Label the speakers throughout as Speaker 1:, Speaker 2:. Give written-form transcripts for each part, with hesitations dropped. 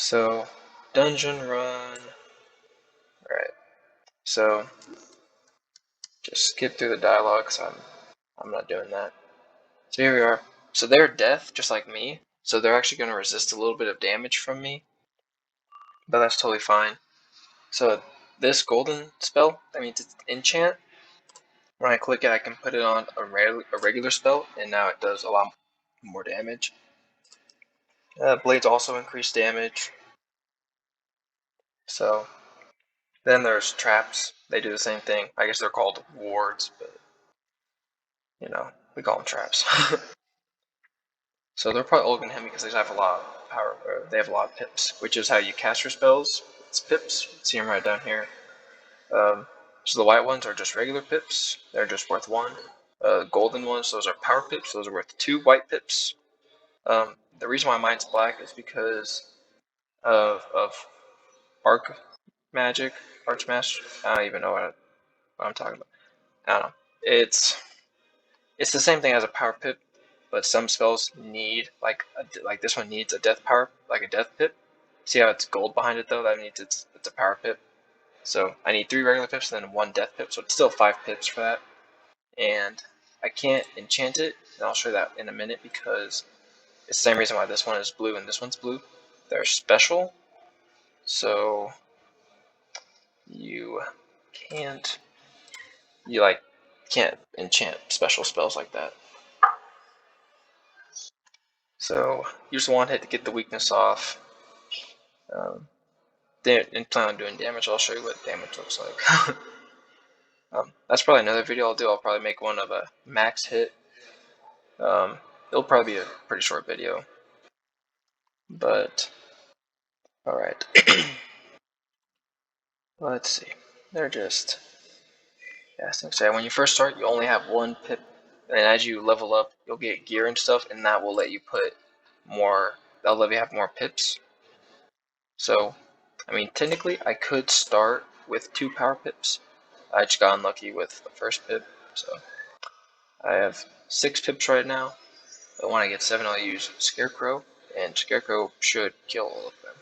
Speaker 1: So, dungeon run. Alright, so just skip through the dialogue because I'm not doing that. So here we are. So they're death, just like me. So they're actually going to resist a little bit of damage from me. But that's totally fine. So this golden spell, that means it's enchant. When I click it, I can put it on a regular spell, and now it does a lot more damage. Blades also increase damage. So then there's traps. They do the same thing. I guess they're called wards, but you know, we call them traps. So they're probably all going to hit me because they have a lot of power. Or they have a lot of pips, which is how you cast your spells. It's pips. You can see them right down here. So the white ones are just regular pips. They're just worth 1. Golden ones, those are power pips. Those are worth 2 white pips. The reason why mine's black is because of arc magic, archmaster. I don't even know what I'm talking about. I don't know. It's the same thing as a power pip, but some spells need like this one needs a death power, like a death pip. See how it's gold behind it though? That means it's a power pip. So I need 3 regular pips and then 1 death pip. So it's still 5 pips for that. And I can't enchant it, and I'll show you that in a minute because it's the same reason why this one is blue and this one's blue. They're special, so you can't can't enchant special spells like that. So use one hit to get the weakness off. And plan on doing damage. I'll show you what damage looks like. That's probably another video I'll do. I'll probably make one of a max hit. It'll probably be a pretty short video. But, alright. Let's see. They're just casting. So when you first start, you only have 1 pip. And as you level up, you'll get gear and stuff, and that will let you put more, that'll let you have more pips. So, I mean, technically, I could start with 2 power pips. I just got unlucky with the first pip, so I have 6 pips right now. But when I get 7, I'll use Scarecrow, and Scarecrow should kill all of them.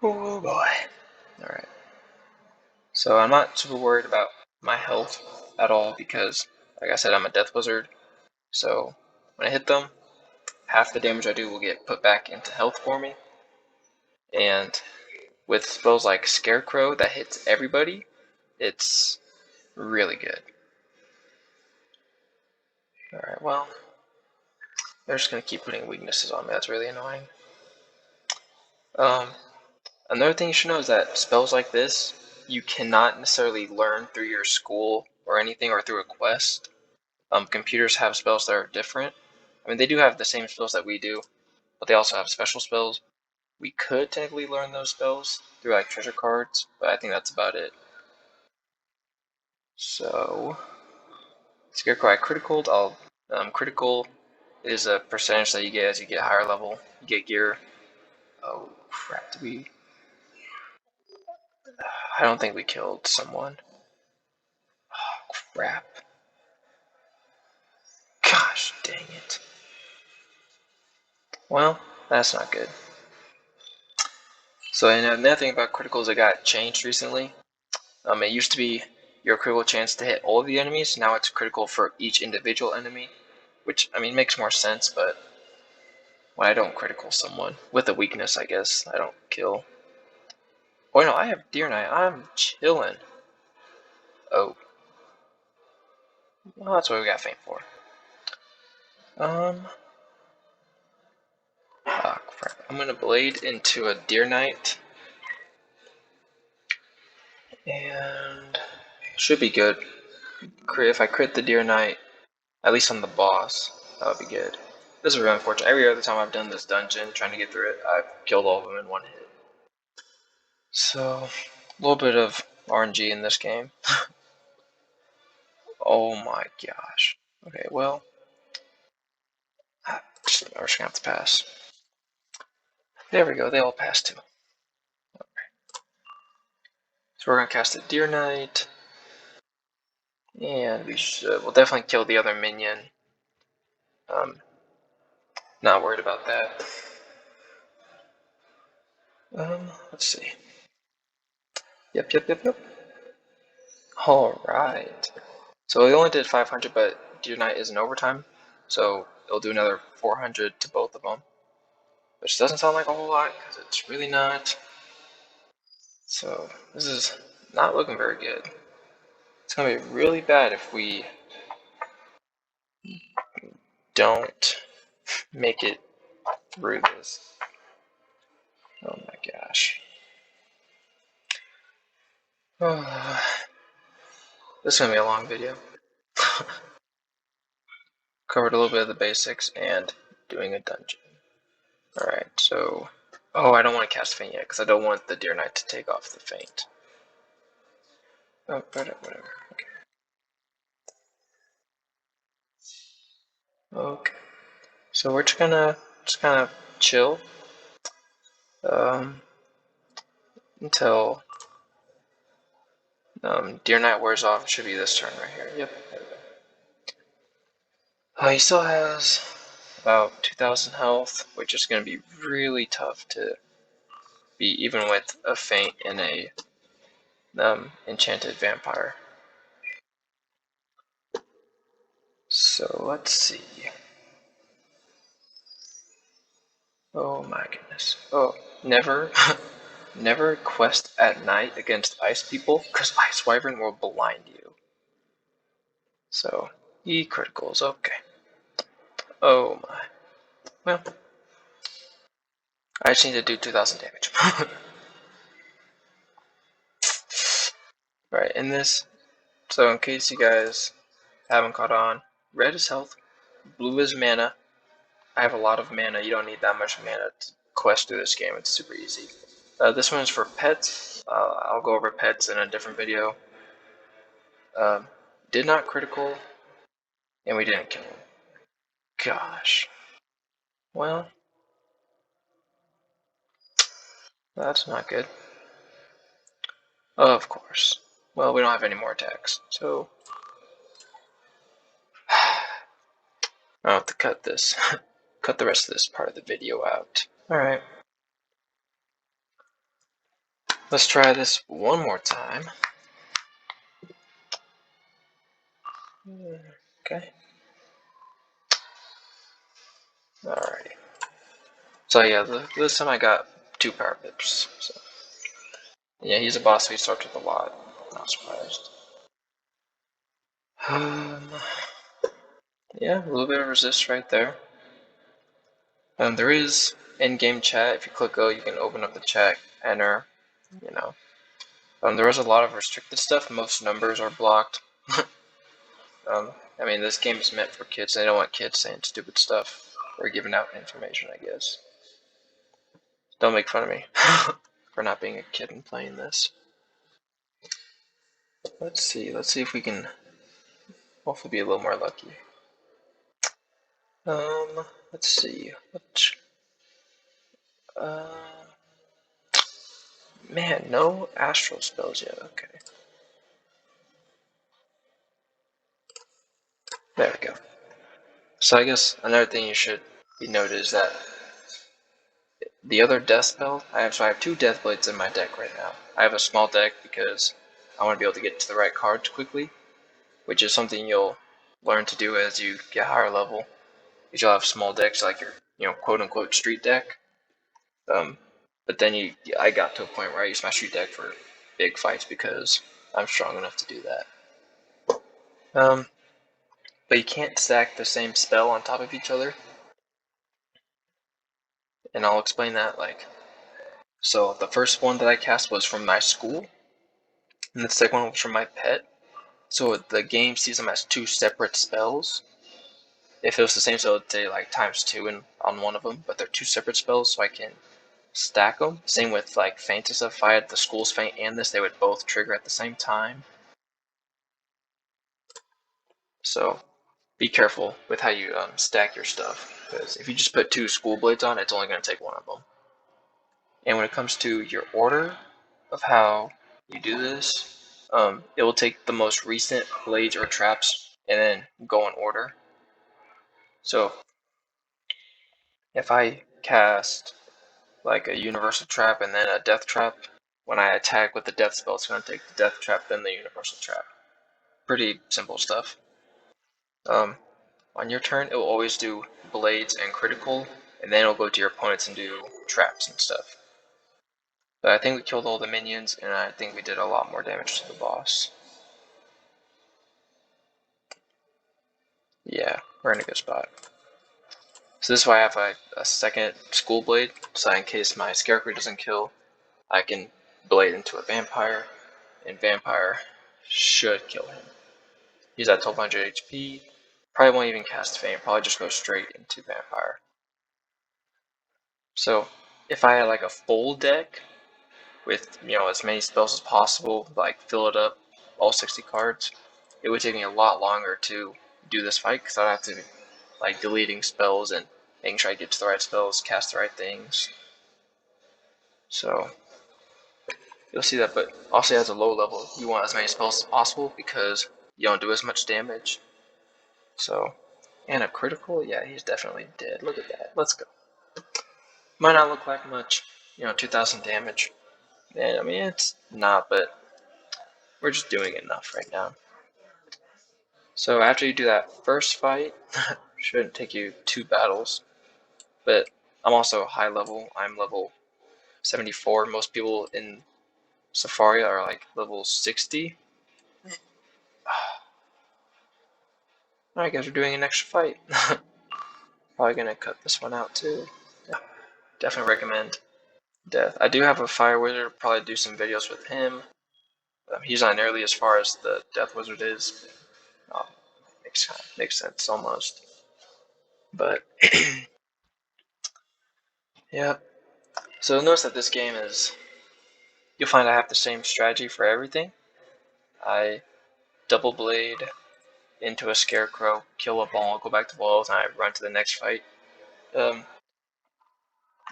Speaker 1: Oh boy. Alright. So I'm not super worried about my health at all because, like I said, I'm a Death Wizard. So when I hit them, half the damage I do will get put back into health for me. And with spells like Scarecrow that hits everybody, it's really good. Alright, well, they're just going to keep putting weaknesses on me. That's really annoying. Another thing you should know is that spells like this, you cannot necessarily learn through your school or anything or through a quest. Computers have spells that are different. I mean, they do have the same spells that we do, but they also have special spells. We could technically learn those spells through like treasure cards, but I think that's about it. So, Scarecrow I criticaled. Critical is a percentage that you get as you get higher level. You get gear. Oh crap! I don't think we killed someone. Oh crap! Gosh dang it! Well, that's not good. So another thing about criticals that got changed recently. It used to be your critical chance to hit all of the enemies. Now it's critical for each individual enemy, which I mean makes more sense. But when I don't critical someone with a weakness, I guess I don't kill. Oh no, I have Deer Knight. I'm chilling. Oh, well, that's what we got Faint for. Oh crap! I'm gonna blade into a Deer Knight, and should be good. If I crit the Deer Knight, at least on the boss, that would be good. This is really unfortunate. Every other time I've done this dungeon, trying to get through it, I've killed all of them in 1 hit. So, a little bit of RNG in this game. Oh my gosh. Okay, well, we're just gonna have to pass. There we go, they all passed too. Okay. So we're gonna cast a Deer Knight, and we'll definitely kill the other minion. Not worried about that. Let's see. Yep. Alright. So we only did 500, but Deer Knight is an overtime, so it'll do another 400 to both of them. Which doesn't sound like a whole lot, because it's really not. So this is not looking very good. It's going to be really bad if we don't make it through this. Oh my gosh. Oh, this is going to be a long video. Covered a little bit of the basics and doing a dungeon. Alright, so... Oh, I don't want to cast Feint yet, because I don't want the Deer Knight to take off the Feint. Oh, whatever. Okay. So we're just gonna kind of chill until Deer Knight wears off. It should be this turn right here. Yep. He still has about 2,000 health, which is going to be really tough to beat, even with a Feint and a enchanted vampire. So let's see. Oh my goodness. Oh, never quest at night against ice people, because Ice Wyvern will blind you. So, criticals, okay. Oh my. Well, I just need to do 2,000 damage. Right, in this, so in case you guys haven't caught on, red is health, blue is mana. I have a lot of mana, you don't need that much mana to quest through this game, it's super easy. This one is for pets, I'll go over pets in a different video. Did not critical, and we didn't kill him. Gosh. Well, that's not good. Of course. Well, we don't have any more attacks, so I'll have to cut this. Cut the rest of this part of the video out. Alright. Let's try this one more time. Okay. Alrighty. So yeah, this time I got 2 power pips. So. Yeah, he's a boss, so he starts with a lot. Not surprised. Yeah, a little bit of resist right there. There is in-game chat. If you click O, you can open up the chat, enter, you know. There is a lot of restricted stuff. Most numbers are blocked. I mean, this game is meant for kids. They don't want kids saying stupid stuff or giving out information, I guess. Don't make fun of me for not being a kid and playing this. Let's see if we can hopefully be a little more lucky. Let's see. Man, no astral spells yet. Okay. There we go. So I guess another thing you should be noted is that the other death spell, I have 2 death blades in my deck right now. I have a small deck because I want to be able to get to the right cards quickly, which is something you'll learn to do as you get higher level. Because you'll have small decks like your, quote unquote street deck. But then I got to a point where I used my street deck for big fights because I'm strong enough to do that. But you can't stack the same spell on top of each other. And I'll explain that so the first one that I cast was from my school, and the second one was from my pet. So the game sees them as 2 separate spells. If it was the same spell, it'd say like ×2 on one of them, but they're 2 separate spells, so I can stack them. Same with like Feint and stuff. If I had the school's Feint and this, they would both trigger at the same time. So be careful with how you stack your stuff, because if you just put 2 school blades on, it's only going to take one of them. And when it comes to your order of how you do this, it will take the most recent blades or traps and then go in order. So if I cast, like a universal trap and then a death trap. When I attack with the death spell, it's going to take the death trap, then the universal trap. Pretty simple stuff. On your turn, it will always do blades and critical, and then it'll go to your opponents and do traps and stuff. But I think we killed all the minions, and I think we did a lot more damage to the boss. Yeah, we're in a good spot. So this is why I have a second school blade, so in case my scarecrow doesn't kill, I can blade into a vampire, and vampire should kill him. He's at 1200 HP. Probably won't even cast Fame, probably just go straight into vampire. So if I had like a full deck with as many spells as possible, like fill it up, all 60 cards, it would take me a lot longer to do this fight because I'd have to be like deleting spells and making sure I get to the right spells, cast the right things. So you'll see that, but also as a low level, you want as many spells as possible because you don't do as much damage. So, and a critical, yeah, he's definitely dead. Look at that. Let's go. Might not look like much, 2,000 damage. And I mean, it's not, but we're just doing enough right now. So after you do that first fight, shouldn't take you 2 battles, but I'm also high level. I'm level 74. Most people in Safari are like level 60. Alright guys, we're doing an extra fight. Probably gonna cut this one out too. Yeah, definitely recommend Death. I do have a Fire Wizard, probably do some videos with him. He's not nearly as far as the Death Wizard is. Makes sense almost. But yeah. So notice that this game is, you'll find I have the same strategy for everything. I double blade into a scarecrow, kill a ball, go back to walls, and I run to the next fight. When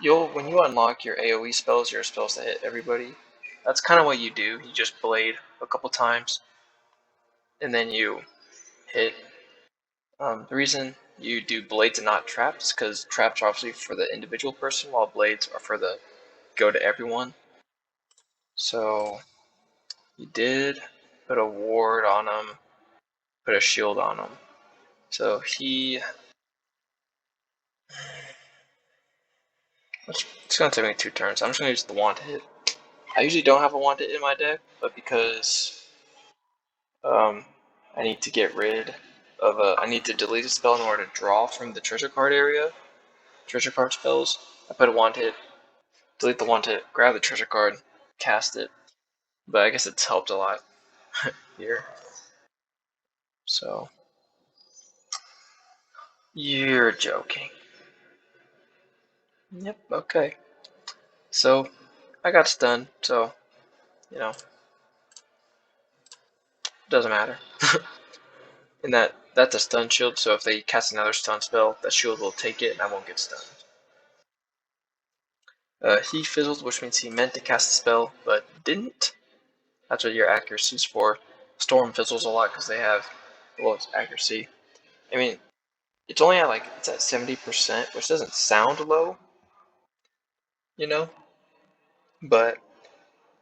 Speaker 1: you unlock your AoE spells, your spells that hit everybody, that's kind of what you do. You just blade a couple times, and then you hit. The reason you do blades and not traps, because traps are obviously for the individual person, while blades are for the go to everyone. So you did put a ward on him, put a shield on him. So it's gonna take me 2 turns. I'm just gonna use the wand hit. I usually don't have a wand hit in my deck, but because I need to get rid of I need to delete a spell in order to draw from the treasure card area. Treasure card spells. I put a wand hit, delete the wand hit, grab the treasure card, cast it. But I guess it's helped a lot here. So you're joking. Yep. Okay. So I got stunned. So it doesn't matter. And that's a stun shield. So if they cast another stun spell, that shield will take it, and I won't get stunned. He fizzled, which means he meant to cast a spell, but didn't. That's what your accuracy is for. Storm fizzles a lot because they have the lowest accuracy. I mean, it's only at it's at 70%, which doesn't sound low, but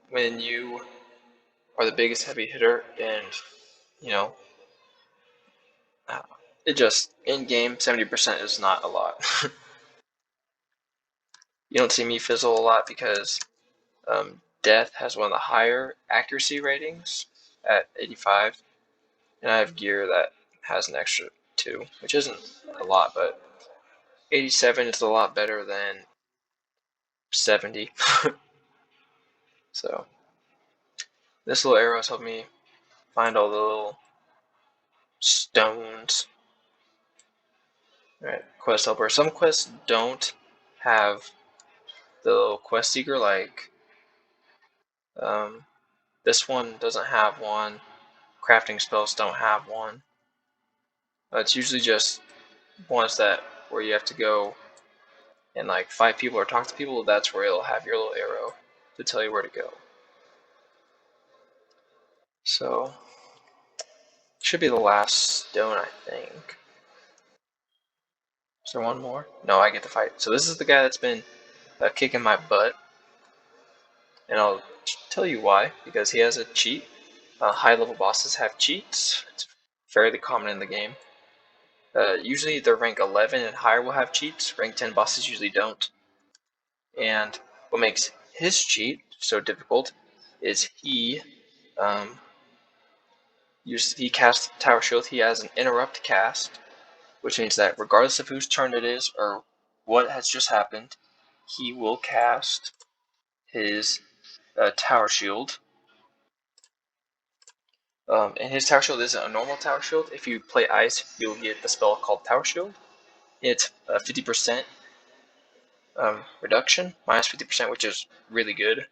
Speaker 1: when you are the biggest heavy hitter and, you know, it just, in game, 70% is not a lot. You don't see me fizzle a lot because Death has one of the higher accuracy ratings at 85, and I have gear that has an extra 2, which isn't a lot, but 87 is a lot better than 70. So this little arrow has helped me find all the little stones. Alright, quest helper. Some quests don't have the little quest seeker, like this one doesn't have one. Crafting spells don't have one. It's usually just ones where you have to go and fight people or talk to people. That's where it'll have your little arrow to tell you where to go. So should be the last stone, I think. Is there one more? No, I get to fight. So this is the guy that's been kicking my butt, and I'll tell you why. Because he has a cheat. High-level bosses have cheats. It's fairly common in the game. Usually they're rank 11 and higher will have cheats. Rank 10 bosses usually don't. And what makes his cheat so difficult is um, he casts Tower Shield. He has an interrupt cast, which means that regardless of whose turn it is or what has just happened, he will cast his Tower Shield. And his Tower Shield isn't a normal Tower Shield. If you play Ice, you'll get the spell called Tower Shield. It's 50% reduction, minus 50%, which is really good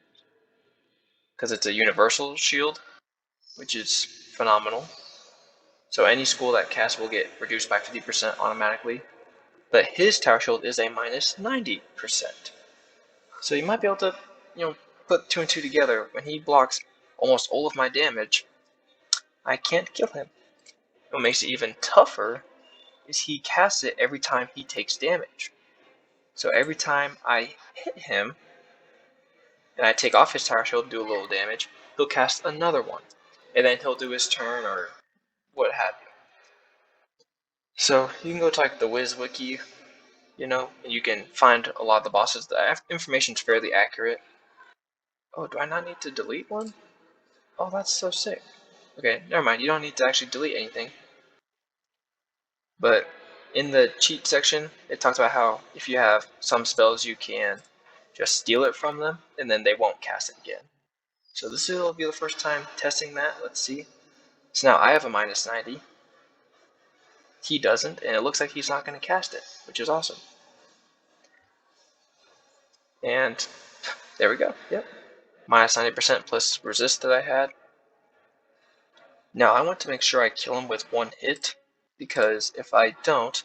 Speaker 1: because it's a universal shield, which is phenomenal. So any school that casts will get reduced by 50% automatically. But his Tower Shield is a minus 90%. So you might be able to, put two and two together. When he blocks almost all of my damage, I can't kill him. What makes it even tougher is he casts it every time he takes damage. So every time I hit him, and I take off his Tower Shield and do a little damage, he'll cast another one. And then he'll do his turn or what have you. So you can go to like the Wiz Wiki, and you can find a lot of the bosses. The information's fairly accurate. Oh, do I not need to delete one? Oh, that's so sick. Okay, never mind. You don't need to actually delete anything. But in the cheat section, it talks about how if you have some spells, you can just steal it from them, and then they won't cast it again. So this will be the first time testing that. Let's see. So now I have a minus 90. He doesn't, and it looks like he's not going to cast it, which is awesome. And there we go. Yep. Minus 90% plus resist that I had. Now I want to make sure I kill him with one hit, because if I don't,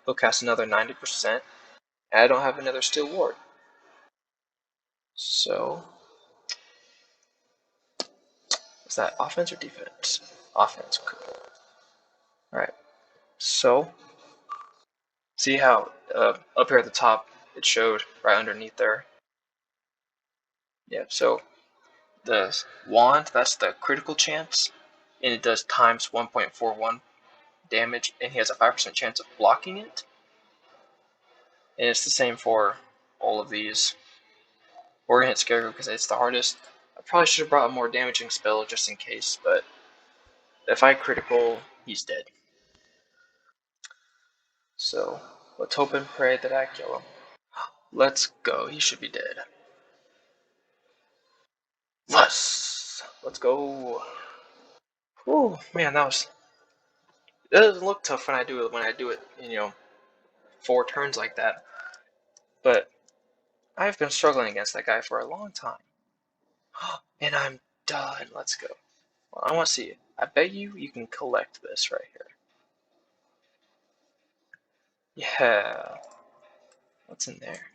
Speaker 1: he'll cast another 90%, and I don't have another Steel Ward. So, is that offense or defense? Offense. Alright, so, see how up here at the top it showed right underneath there? Yeah, so the wand, that's the critical chance, and it does times 1.41 damage, and he has a 5% chance of blocking it. And it's the same for all of these. We're gonna hit Scarecrow because it's the hardest. I probably should have brought a more damaging spell just in case, but if I critical, he's dead. So let's hope and pray that I kill him. Let's go. He should be dead. Let's go. Oh man, it doesn't look tough when I do it. 4 turns like that. But I've been struggling against that guy for a long time. And I'm done. Let's go. Well, I want to see it. I bet you can collect this right here. Yeah. What's in there?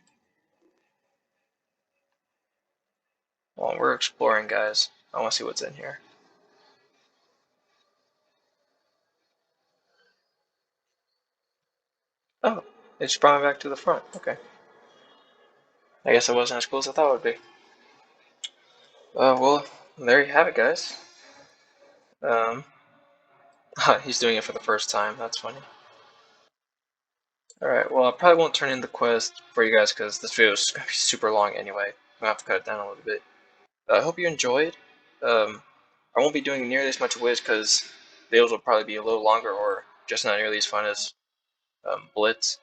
Speaker 1: Well, we're exploring, guys. I want to see what's in here. Oh, it just brought me back to the front. Okay. I guess it wasn't as cool as I thought it would be. Well, there you have it, guys. He's doing it for the first time. That's funny. Alright, well, I probably won't turn in the quest for you guys because this video is going to be super long anyway. I'm going to have to cut it down a little bit. I hope you enjoyed. I won't be doing nearly as much Wiz because videos will probably be a little longer or just not nearly as fun as Blitz.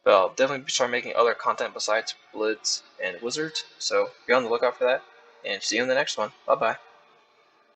Speaker 1: But I'll definitely start making other content besides Blitz and Wizards, so be on the lookout for that. And see you in the next one. Bye-bye.